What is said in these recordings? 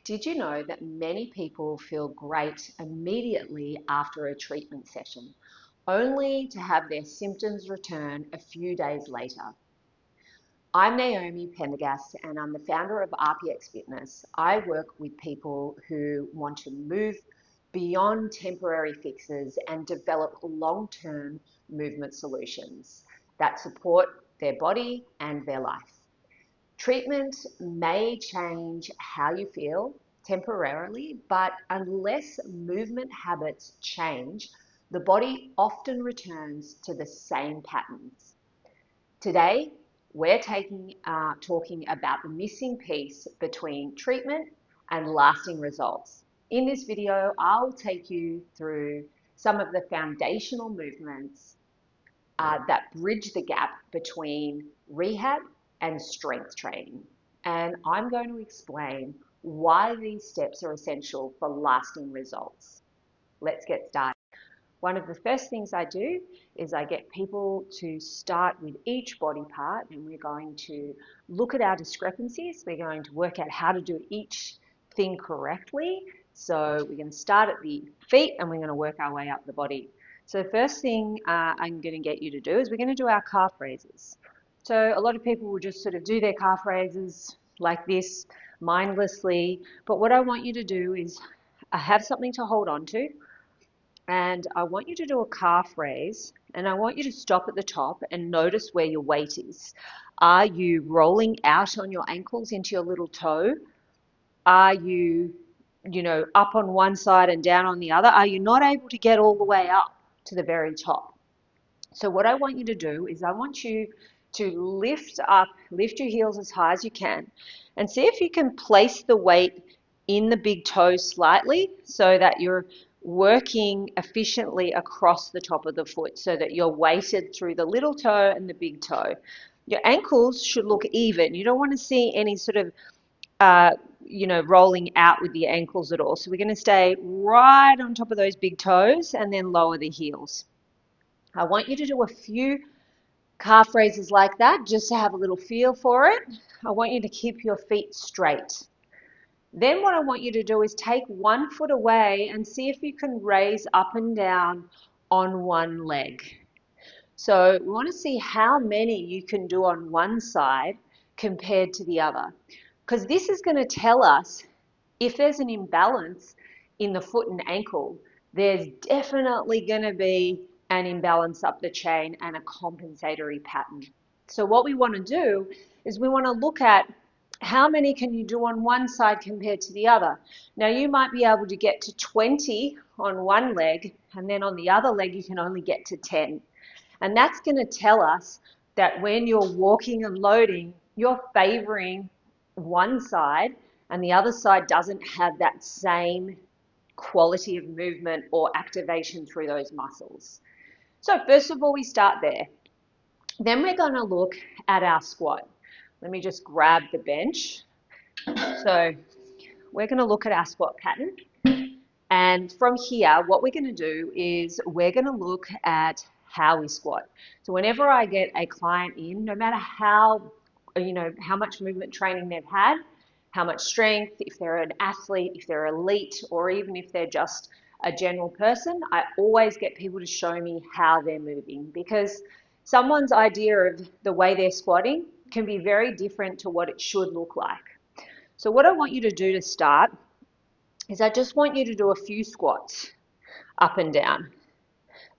Did you know that many people feel great immediately after a treatment session, only to have their symptoms return a few days later? I'm Naomi Pendergast and I'm the founder of RPX Fitness. I work with people who want to move beyond temporary fixes and develop long-term movement solutions that support their body and their life. Treatment may change how you feel temporarily, but unless movement habits change, the body often returns to the same patterns. Today, we're talking about the missing piece between treatment and lasting results. In this video, I'll take you through some of the foundational movements that bridge the gap between rehab and strength training. And I'm going to explain why these steps are essential for lasting results. Let's get started. One of the first things I do is I get people to start with each body part, and we're going to look at our discrepancies. We're going to work out how to do each thing correctly. So we're going to start at the feet and we're going to work our way up the body. So the first thing I'm going to get you to do is we're going to do our calf raises. So a lot of people will just sort of do their calf raises like this mindlessly, but what I want you to do is have something to hold on to. And I want you to do a calf raise, and I want you to stop at the top and notice where your weight is. Are you rolling out on your ankles into your little toe? Are you, up on one side and down on the other? Are you not able to get all the way up to the very top? So what I want you to do is I want you to lift your heels as high as you can, and see if you can place the weight in the big toe slightly so that you're working efficiently across the top of the foot so that you're weighted through the little toe and the big toe. Your ankles should look even. You don't want to see any sort of, rolling out with the ankles at all. So we're going to stay right on top of those big toes and then lower the heels. I want you to do a few calf raises like that just to have a little feel for it. I want you to keep your feet straight. Then what I want you to do is take 1 foot away and see if you can raise up and down on one leg. So we want to see how many you can do on one side compared to the other, because this is going to tell us if there's an imbalance in the foot and ankle. There's definitely going to be an imbalance up the chain and a compensatory pattern. So what we want to do is we want to look at how many can you do on one side compared to the other. Now you might be able to get to 20 on one leg, and then on the other leg you can only get to 10. And that's going to tell us that when you're walking and loading, you're favoring one side and the other side doesn't have that same quality of movement or activation through those muscles. So first of all, we start there. Then we're going to look at our squat. Let me just grab the bench. So we're going to look at our squat pattern. And from here, what we're going to do is we're going to look at how we squat. So whenever I get a client in, no matter how much movement training they've had, how much strength, if they're an athlete, if they're elite, or even if they're just a general person, I always get people to show me how they're moving, because someone's idea of the way they're squatting can be very different to what it should look like. So what I want you to do to start is I just want you to do a few squats up and down.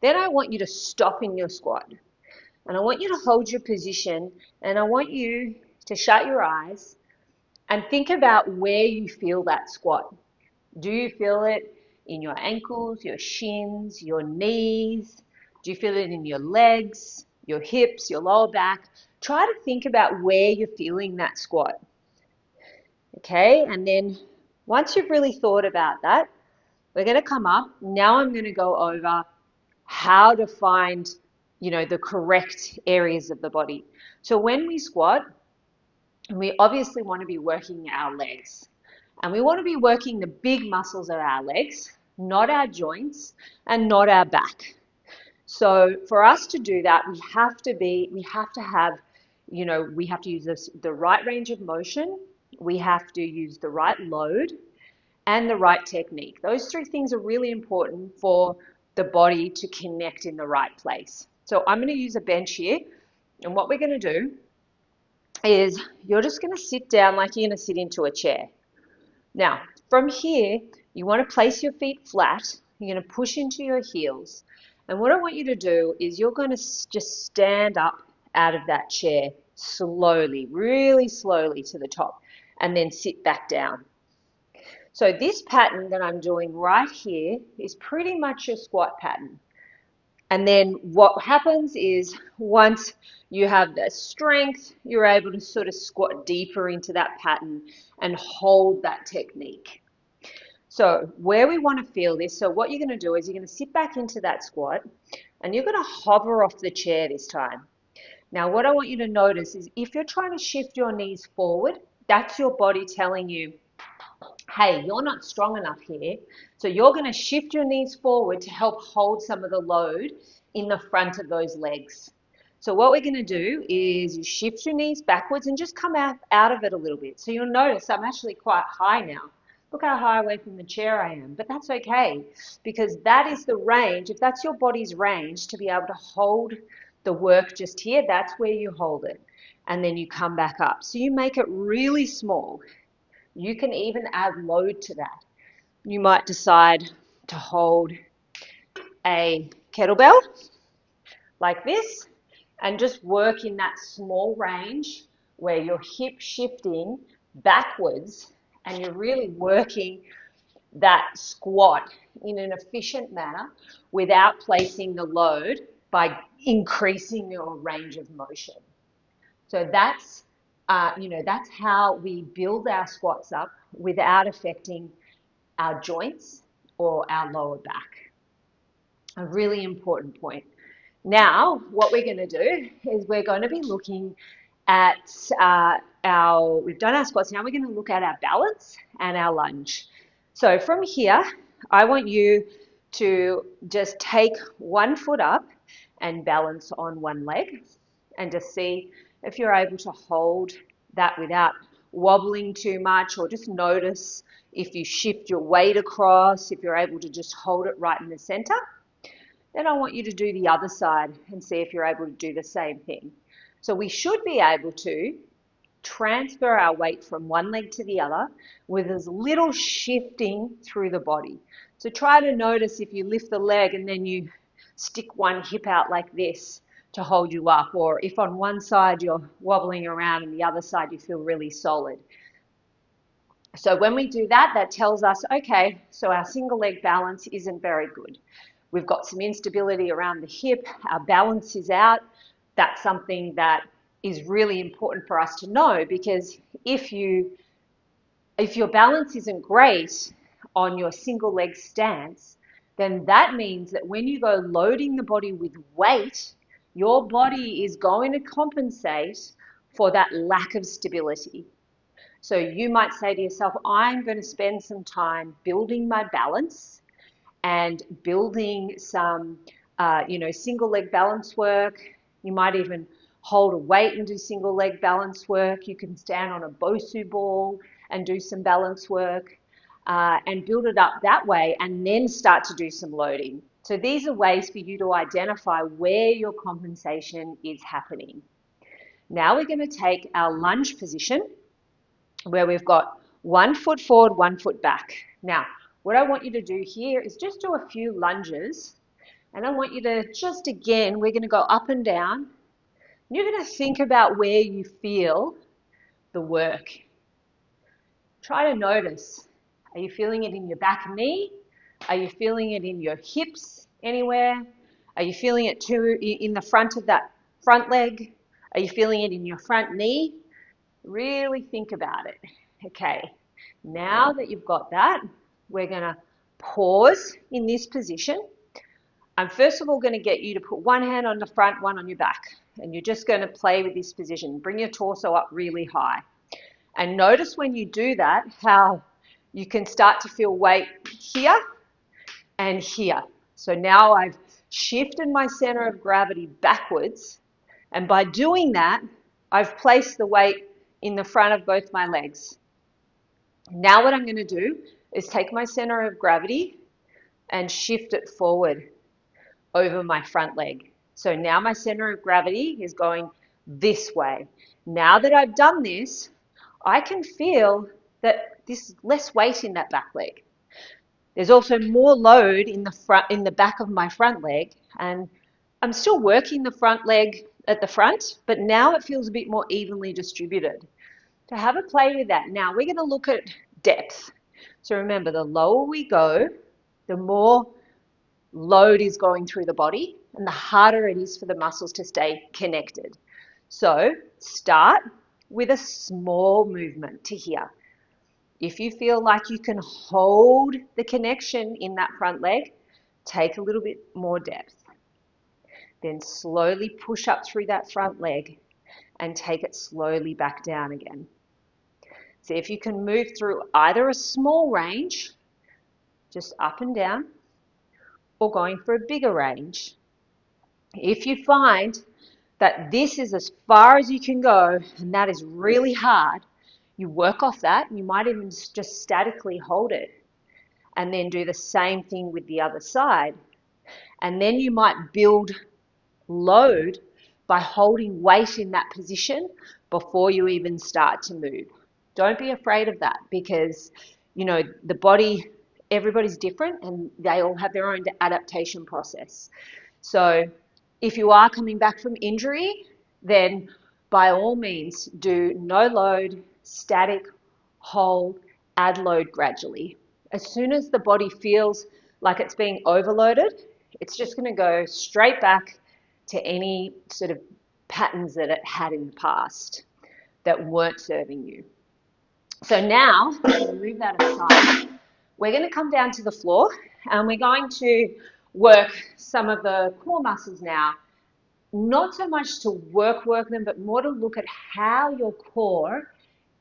Then I want you to stop in your squat. And I want you to hold your position, and I want you to shut your eyes and think about where you feel that squat. Do you feel it in your ankles, your shins, your knees? Do you feel it in your legs, your hips, your lower back? Try to think about where you're feeling that squat. Okay, and then once you've really thought about that, we're going to come up. Now I'm going to go over how to find, the correct areas of the body. So when we squat, we obviously want to be working our legs. And we want to be working the big muscles of our legs, not our joints and not our back. So for us to do that, we have to use the right range of motion. We have to use the right load, and the right technique. Those three things are really important for the body to connect in the right place. So I'm going to use a bench here, and what we're going to do is you're just going to sit down like you're going to sit into a chair. Now, from here, you want to place your feet flat. You're going to push into your heels. And what I want you to do is you're going to just stand up out of that chair slowly, really slowly to the top, and then sit back down. So this pattern that I'm doing right here is pretty much your squat pattern. And then what happens is once you have the strength, you're able to sort of squat deeper into that pattern and hold that technique. So where we want to feel this, so what you're going to do is you're going to sit back into that squat and you're going to hover off the chair this time. Now what I want you to notice is if you're trying to shift your knees forward, that's your body telling you, hey, you're not strong enough here. So you're going to shift your knees forward to help hold some of the load in the front of those legs. So what we're going to do is you shift your knees backwards and just come out of it a little bit. So you'll notice I'm actually quite high now. Look how high away from the chair I am, but that's okay because that is the range. If that's your body's range to be able to hold the work just here, that's where you hold it. And then you come back up. So you make it really small. You can even add load to that. You might decide to hold a kettlebell like this and just work in that small range where you're hip shifting backwards and you're really working that squat in an efficient manner without placing the load by increasing your range of motion. So that's that's how we build our squats up without affecting our joints or our lower back. A really important point. Now, what we're going to do is we're going to be looking at we've done our squats, now we're going to look at our balance and our lunge. So from here, I want you to just take one foot up and balance on one leg and just see if you're able to hold that without wobbling too much, or just notice if you shift your weight across, if you're able to just hold it right in the center. Then I want you to do the other side and see if you're able to do the same thing. So we should be able to transfer our weight from one leg to the other with as little shifting through the body. So try to notice if you lift the leg and then you stick one hip out like this to hold you up, or if on one side you're wobbling around and the other side you feel really solid. So when we do that, that tells us, okay, so our single leg balance isn't very good. We've got some instability around the hip, our balance is out. That's something that is really important for us to know, because if your balance isn't great on your single leg stance, then that means that when you go loading the body with weight, your body is going to compensate for that lack of stability. So you might say to yourself, I'm going to spend some time building my balance and building some, single leg balance work. You might even hold a weight and do single leg balance work. You can stand on a Bosu ball and do some balance work and build it up that way, and then start to do some loading. So these are ways for you to identify where your compensation is happening. Now we're going to take our lunge position where we've got 1 foot forward, 1 foot back. Now, what I want you to do here is just do a few lunges, and I want you to just, again, we're going to go up and down. You're going to think about where you feel the work. Try to notice, are you feeling it in your back knee? Are you feeling it in your hips anywhere? Are you feeling it too in the front of that front leg? Are you feeling it in your front knee? Really think about it. Okay, now that you've got that, we're going to pause in this position. I'm first of all going to get you to put one hand on the front, one on your back, and you're just going to play with this position. Bring your torso up really high. And notice when you do that, how you can start to feel weight here and here. So now I've shifted my center of gravity backwards, and by doing that, I've placed the weight in the front of both my legs. Now what I'm going to do is take my center of gravity and shift it forward over my front leg. So now my center of gravity is going this way. Now that I've done this, I can feel that there's less weight in that back leg. There's also more load in the back of my front leg, and I'm still working the front leg at the front, but now it feels a bit more evenly distributed. So have a play with that. Now we're going to look at depth. So remember, the lower we go, the more load is going through the body and the harder it is for the muscles to stay connected. So start with a small movement to here. If you feel like you can hold the connection in that front leg, take a little bit more depth. Then slowly push up through that front leg and take it slowly back down again. See if you can move through either a small range, just up and down, or going for a bigger range. If you find that this is as far as you can go and that is really hard, you work off that. You might even just statically hold it and then do the same thing with the other side. And then you might build load by holding weight in that position before you even start to move. Don't be afraid of that, because the body, everybody's different and they all have their own adaptation process. So if you are coming back from injury, then by all means do no load, static, hold, add load gradually. As soon as the body feels like it's being overloaded, it's just going to go straight back to any sort of patterns that it had in the past that weren't serving you. So now, move that aside, we're going to come down to the floor and we're going to work some of the core muscles now. Not so much to work them, but more to look at how your core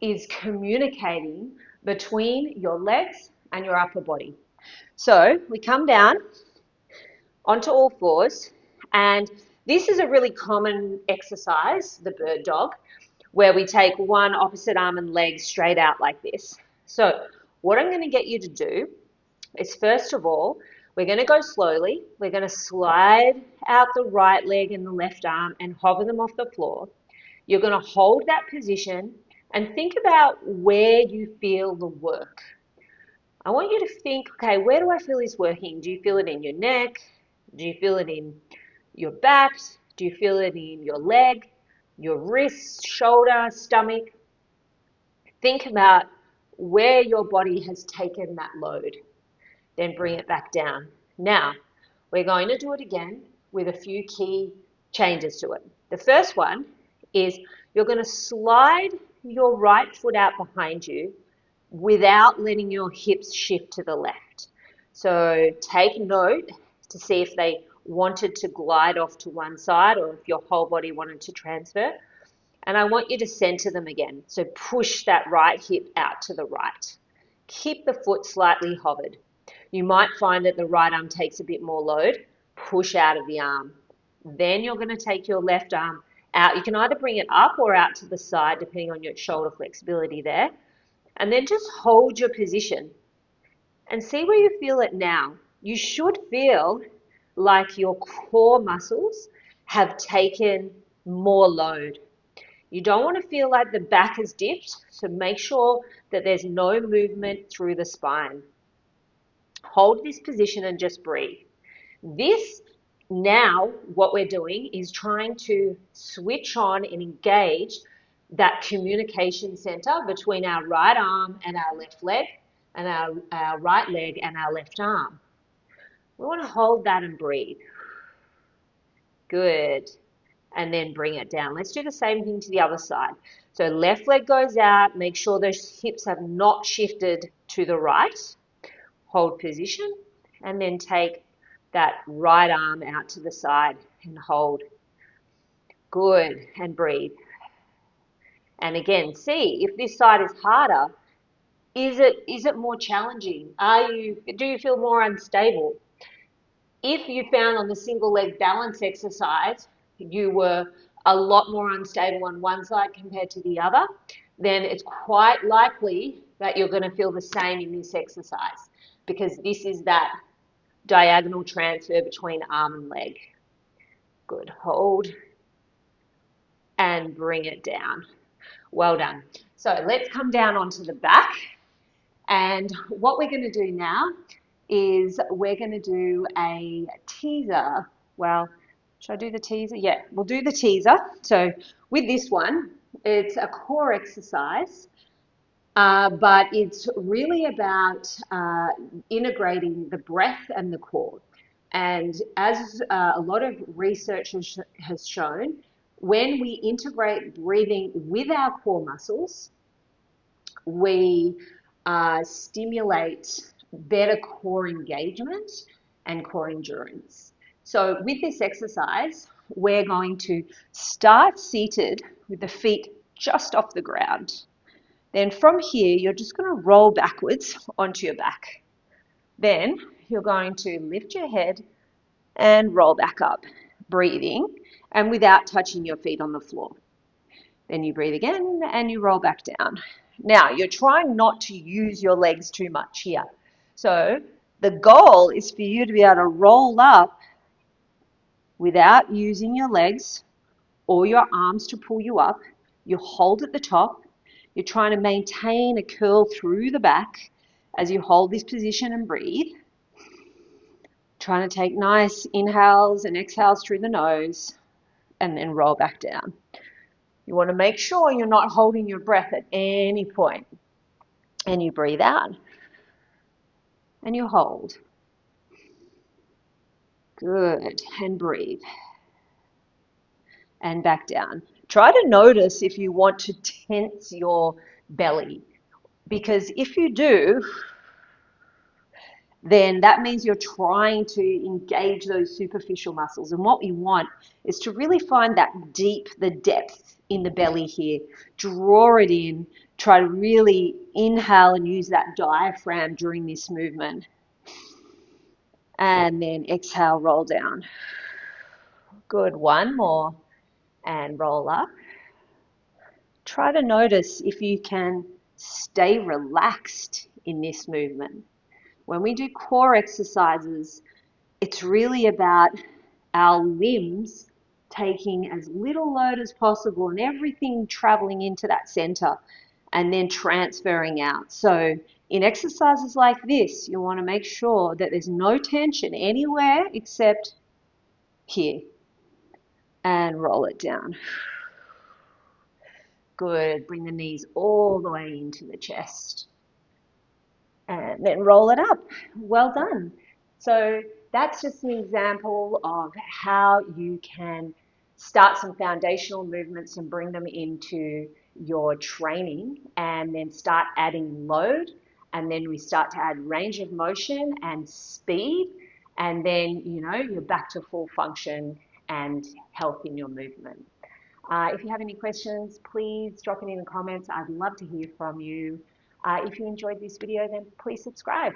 is communicating between your legs and your upper body. So we come down onto all fours, and this is a really common exercise, the bird dog, where we take one opposite arm and leg straight out like this. So what I'm going to get you to do is, first of all, we're going to go slowly. We're going to slide out the right leg and the left arm and hover them off the floor. You're going to hold that position and think about where you feel the work. I want you to think, okay, where do I feel this working? Do you feel it in your neck? Do you feel it in your back? Do you feel it in your leg, your wrists, shoulder, stomach? Think about where your body has taken that load. Then bring it back down. Now, we're going to do it again with a few key changes to it. The first one is you're going to slide your right foot out behind you without letting your hips shift to the left. So take note to see if they wanted to glide off to one side or if your whole body wanted to transfer. And I want you to center them again. So push that right hip out to the right. Keep the foot slightly hovered. You might find that the right arm takes a bit more load. Push out of the arm. Then you're going to take your left arm out. You can either bring it up or out to the side, depending on your shoulder flexibility there. And then just hold your position and see where you feel it now. You should feel like your core muscles have taken more load. You don't want to feel like the back is dipped, so make sure that there's no movement through the spine. Hold this position and just breathe. This now, what we're doing is trying to switch on and engage that communication center between our right arm and our left leg, and our right leg and our left arm. We want to hold that and breathe. Good. And then bring it down. Let's do the same thing to the other side. So left leg goes out. Make sure those hips have not shifted to the right. Hold position. And then take that right arm out to the side and hold. Good. And breathe. And again, see if this side is harder. Is it more challenging? Do you feel more unstable? If you found on the single leg balance exercise you were a lot more unstable on one side compared to the other, then it's quite likely that you're going to feel the same in this exercise, because this is that diagonal transfer between arm and leg. Good. Hold and bring it down. Well done. So let's come down onto the back. And what we're going to do now is we're going to do a teaser. Well, should I do the teaser? Yeah, we'll do the teaser. So with this one, it's a core exercise, but it's really about integrating the breath and the core. And as a lot of research has shown, when we integrate breathing with our core muscles, we stimulate better core engagement and core endurance. So with this exercise, we're going to start seated with the feet just off the ground. Then from here, you're just going to roll backwards onto your back. Then you're going to lift your head and roll back up, breathing and without touching your feet on the floor. Then you breathe again and you roll back down. Now, you're trying not to use your legs too much here. So the goal is for you to be able to roll up without using your legs or your arms to pull you up. You hold at the top. You're trying to maintain a curl through the back as you hold this position and breathe. Trying to take nice inhales and exhales through the nose and then roll back down. You want to make sure you're not holding your breath at any point. And you breathe out and you hold. Good. And breathe. And back down. Try to notice if you want to tense your belly, because if you do, then that means you're trying to engage those superficial muscles. And what we want is to really find that the depth in the belly here. Draw it in. Try to really inhale and use that diaphragm during this movement. And then exhale, roll down. Good. One more. And roll up. Try to notice if you can stay relaxed in this movement. When we do core exercises, it's really about our limbs taking as little load as possible and everything traveling into that center and then transferring out. So in exercises like this, you want to make sure that there's no tension anywhere except here. And roll it down. Good. Bring the knees all the way into the chest. And then roll it up. Well done. So that's just an example of how you can start some foundational movements and bring them into your training, and then start adding load, and then we start to add range of motion and speed, and then you're back to full function and health in your movement. If you have any questions, please drop it in the comments. I'd love to hear from you. If you enjoyed this video, then please subscribe.